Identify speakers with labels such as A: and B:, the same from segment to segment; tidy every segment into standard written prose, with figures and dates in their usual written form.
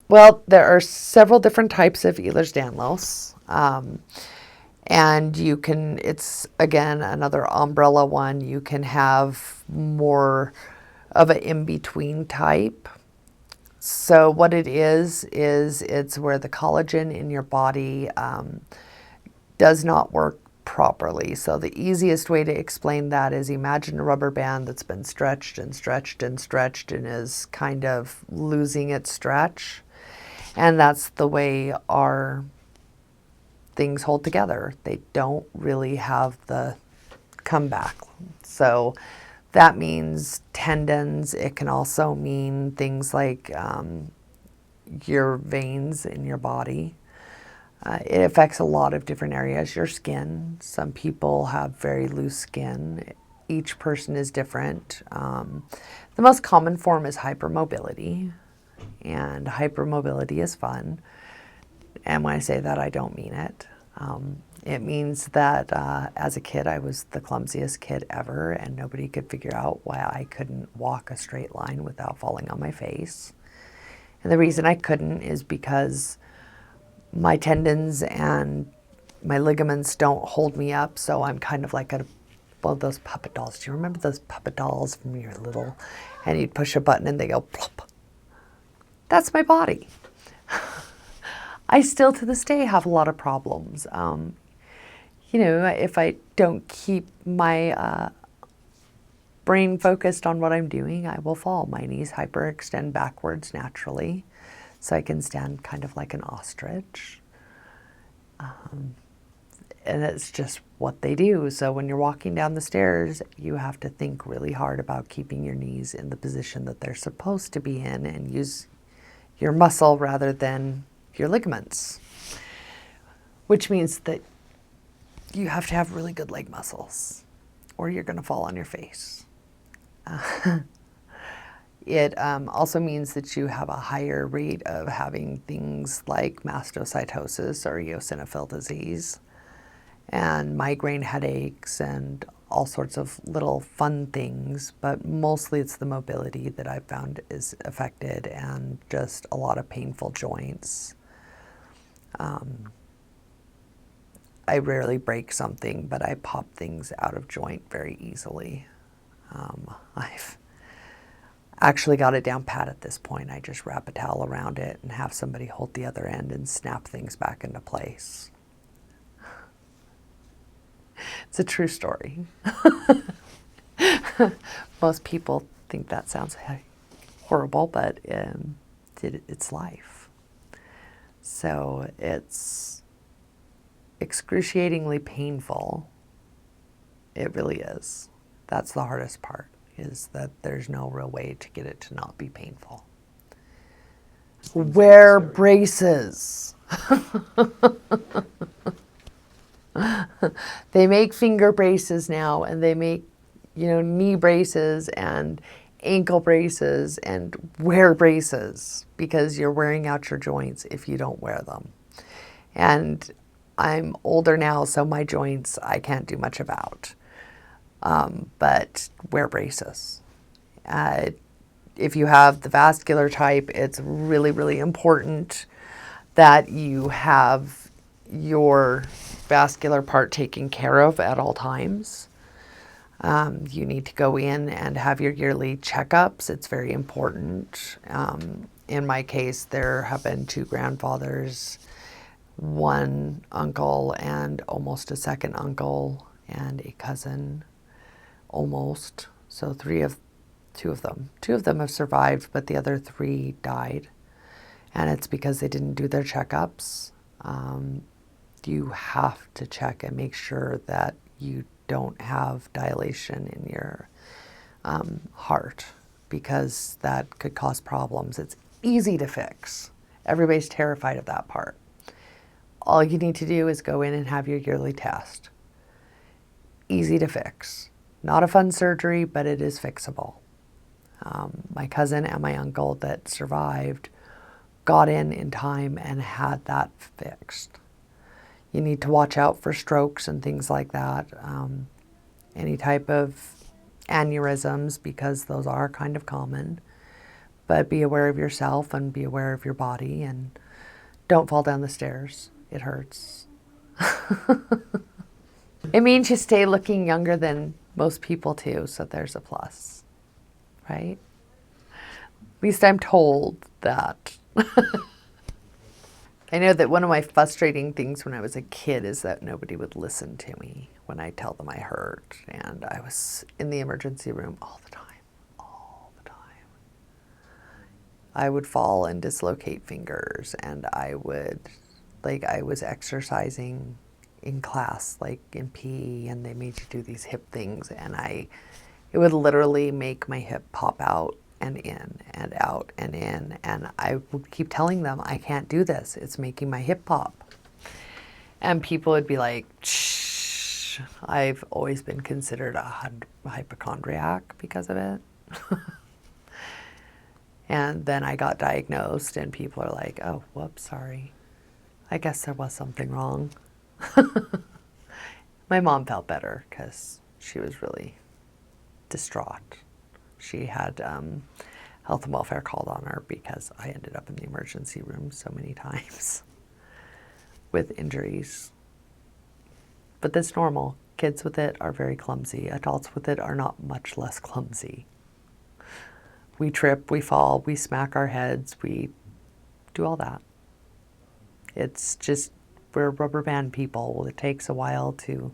A: Well, there are several different types of Ehlers Danlos. And you can, it's again another umbrella one. You can have more of an in-between type. So what it is it's where the collagen in your body does not work properly. So the easiest way to explain that is imagine a rubber band that's been stretched and stretched and stretched and is kind of losing its stretch. And that's the way our things hold together. They don't really have the comeback. So that means tendons. It can also mean things like your veins in your body. It affects a lot of different areas. Your skin. Some people have very loose skin. Each person is different. The most common form is hypermobility, and hypermobility is fun. And when I say that, I don't mean it. It means that as a kid, I was the clumsiest kid ever, and nobody could figure out why I couldn't walk a straight line without falling on my face. And the reason I couldn't is because my tendons and my ligaments don't hold me up, so I'm kind of like one of those puppet dolls. Do you remember those puppet dolls from when you were little? And you'd push a button and they go plop. That's my body. I still to this day have a lot of problems. If I don't keep my brain focused on what I'm doing, I will fall. My knees hyperextend backwards naturally, so I can stand kind of like an ostrich. And it's just what they do. So when you're walking down the stairs, you have to think really hard about keeping your knees in the position that they're supposed to be in and use your muscle rather than your ligaments, which means that you have to have really good leg muscles or you're going to fall on your face. It also means that you have a higher rate of having things like mastocytosis or eosinophil disease and migraine headaches and all sorts of little fun things, but mostly it's the mobility that I've found is affected and just a lot of painful joints. I rarely break something, but I pop things out of joint very easily. I've actually got it down pat at this point. I just wrap a towel around it and have somebody hold the other end and snap things back into place. It's a true story. Most people think that sounds horrible, but it's life. So it's excruciatingly painful. It really is. That's the hardest part, is that there's no real way to get it to not be painful. Wear braces. They make finger braces now, and they make, knee braces and ankle braces, and wear braces because you're wearing out your joints if you don't wear them. And I'm older now, so my joints I can't do much about. But wear braces. If you have the vascular type, it's really, really important that you have your vascular part taken care of at all times. You need to go in and have your yearly checkups. It's very important. In my case, there have been 2 grandfathers, 1 uncle, and almost a second uncle, and a cousin, almost. So 2 of them. 2 of them have survived, but the other 3 died. And it's because they didn't do their checkups. You have to check and make sure that you don't have dilation in your heart, because that could cause problems. It's easy to fix. Everybody's terrified of that part. All you need to do is go in and have your yearly test. Easy to fix. Not a fun surgery, but it is fixable. My cousin and my uncle that survived got in time and had that fixed. You need to watch out for strokes and things like that. Any type of aneurysms, because those are kind of common. But be aware of yourself and be aware of your body, and don't fall down the stairs. It hurts. It means you stay looking younger than most people too, so there's a plus, right? At least I'm told that. I know that one of my frustrating things when I was a kid is that nobody would listen to me when I tell them I hurt, and I was in the emergency room all the time, all the time. I would fall and dislocate fingers, and I was exercising in class, like in PE, and they made you do these hip things, and it would literally make my hip pop out and in and out and in, and I would keep telling them, I can't do this, it's making my hip pop. And people would be like, shh. I've always been considered a hypochondriac because of it. And then I got diagnosed, and people are like, oh, whoops, sorry. I guess there was something wrong. My mom felt better because she was really distraught. She had health and welfare called on her because I ended up in the emergency room so many times with injuries. But that's normal. Kids with it are very clumsy. Adults with it are not much less clumsy. We trip, we fall, we smack our heads, we do all that. It's just, we're rubber band people. It takes a while to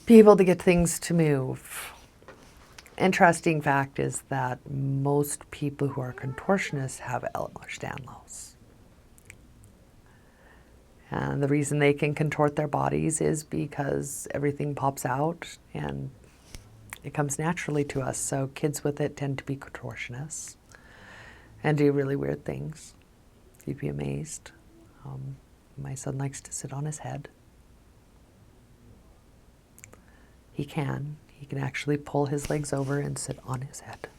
A: be able to get things to move. Interesting fact is that most people who are contortionists have Ehlers Danlos. And the reason they can contort their bodies is because everything pops out and it comes naturally to us. So kids with it tend to be contortionists and do really weird things. You'd be amazed. My son likes to sit on his head. He can actually pull his legs over and sit on his head.